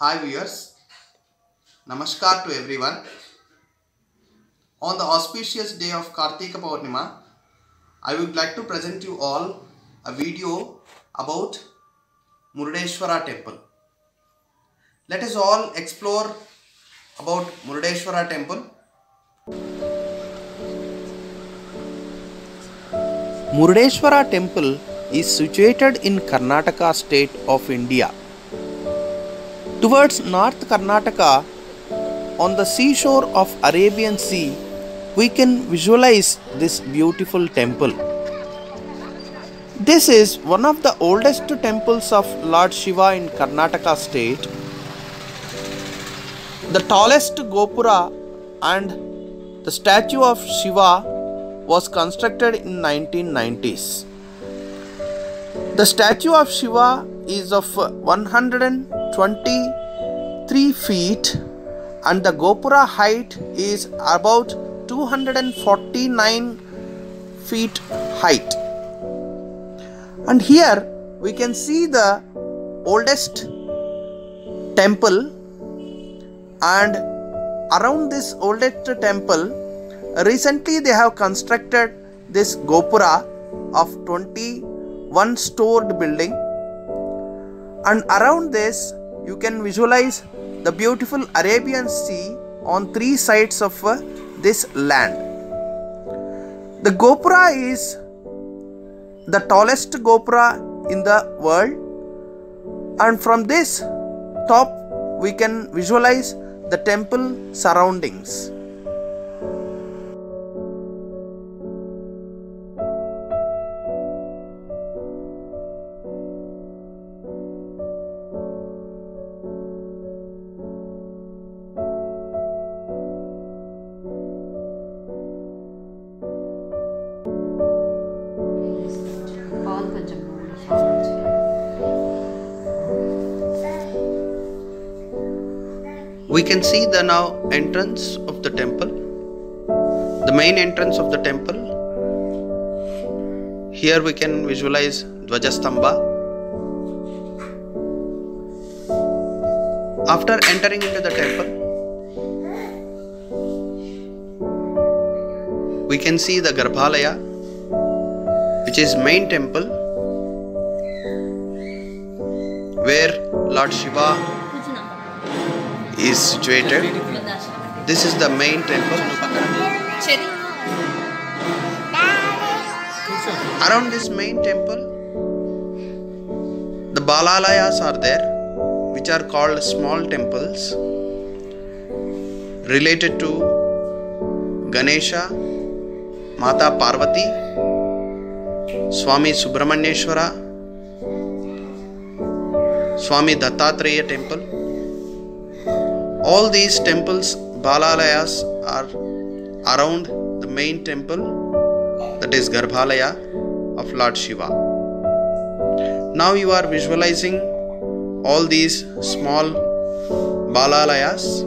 Hi viewers, Namaskar to everyone. On the auspicious day of Kartika Purnima, I would like to present you all a video about Murdeshwara temple. Let us all explore about Murdeshwara temple. Murdeshwara temple is situated in Karnataka state of India. Towards North Karnataka, on the seashore of Arabian Sea, we can visualize this beautiful temple. This is one of the oldest temples of Lord Shiva in Karnataka state. The tallest Gopura and the statue of Shiva was constructed in 1990s. The statue of Shiva is of 123 feet and the Gopura height is about 249 feet height. And here we can see the oldest temple, and around this oldest temple recently they have constructed this Gopura of 21 stored building, and around this you can visualize the beautiful Arabian Sea on three sides of this land. The Gopura is the tallest Gopura in the world, and from this top we can visualize the temple surroundings. We can see the now entrance of the temple, the main entrance of the temple. Here we can visualize Dvajastambha. After entering into the temple, we can see the Garbhalaya, which is main temple where Lord Shiva is situated. This is the main temple. Around this main temple, the Balalayas are there, which are called small temples related to Ganesha, Mata Parvati, Swami Subramanyeshwara, Swami Dattatreya temple. All these temples, Balalayas, are around the main temple, that is Garbhalaya of Lord Shiva. Now you are visualizing all these small Balalayas.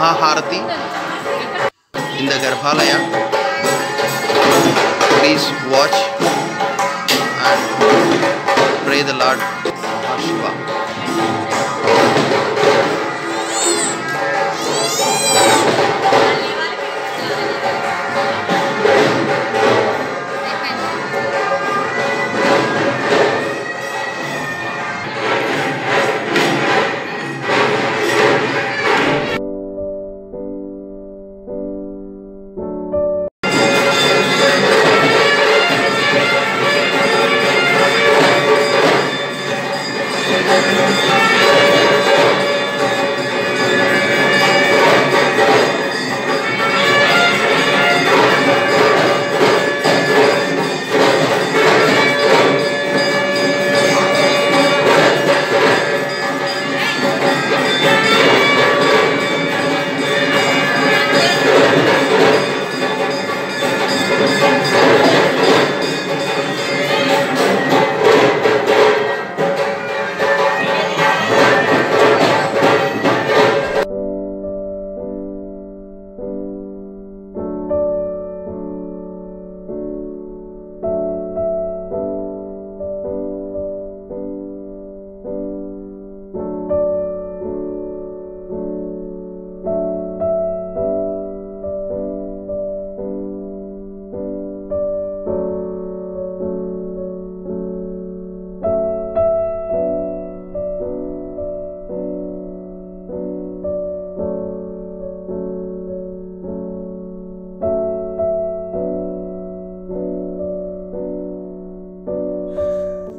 Mahaharati in the Garbhalaya. Please watch and pray the Lord Mahashiva.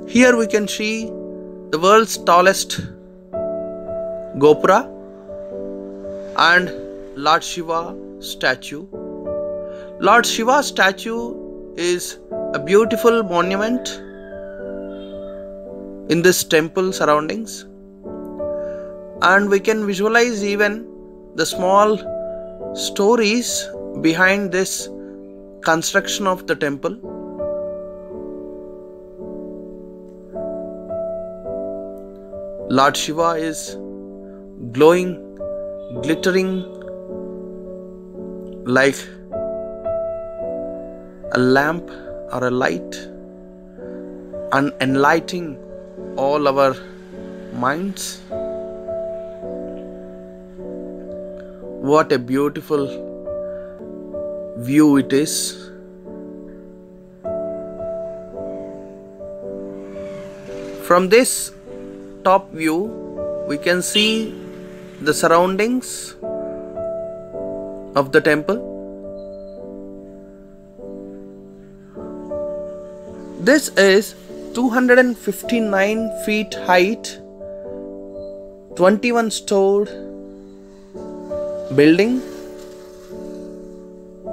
Here we can see the world's tallest Gopura and Lord Shiva statue. Lord Shiva statue is a beautiful monument in this temple surroundings, and we can visualize even the small stories behind this construction of the temple. Lord Shiva is glowing, glittering like a lamp or a light, and enlightening all our minds. What a beautiful view it is. From this top view, we can see the surroundings of the temple. This is 259 feet height, 21-stored building.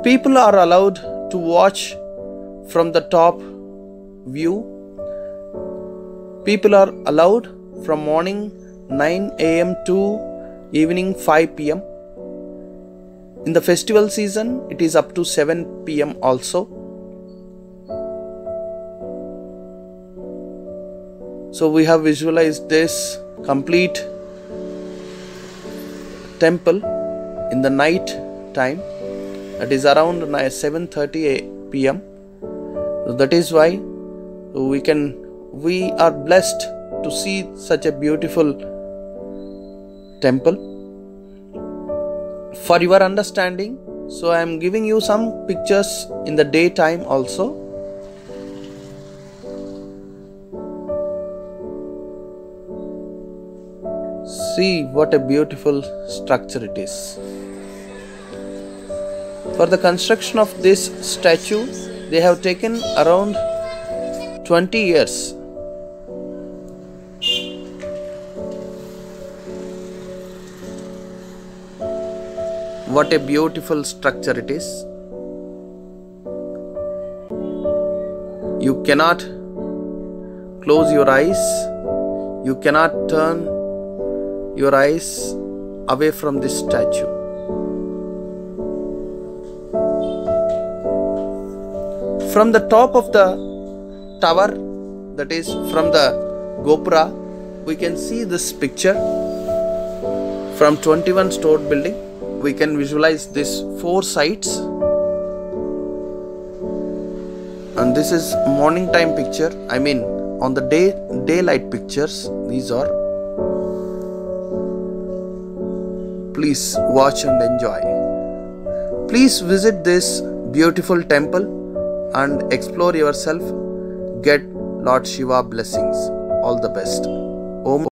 People are allowed to watch from the top view. People are allowed from morning 9 a.m. to evening 5 p.m. In the festival season, it is up to 7 p.m. also. So we have visualized this complete temple in the night time. That is around 7:30 p.m. So that is why we are blessed to see such a beautiful temple. For your understanding, so I am giving you some pictures in the daytime also. See what a beautiful structure it is. For the construction of this statue, they have taken around 20 years. What a beautiful structure it is. You cannot close your eyes. You cannot turn your eyes away from this statue. From the top of the tower, that is from the Gopura, we can see this picture from 21-story building we can visualize these 4 sites, and this is morning time picture. I mean on the daylight pictures these are. Please watch and enjoy. Please visit this beautiful temple and explore yourself. Get Lord Shiva blessings. All the best. Om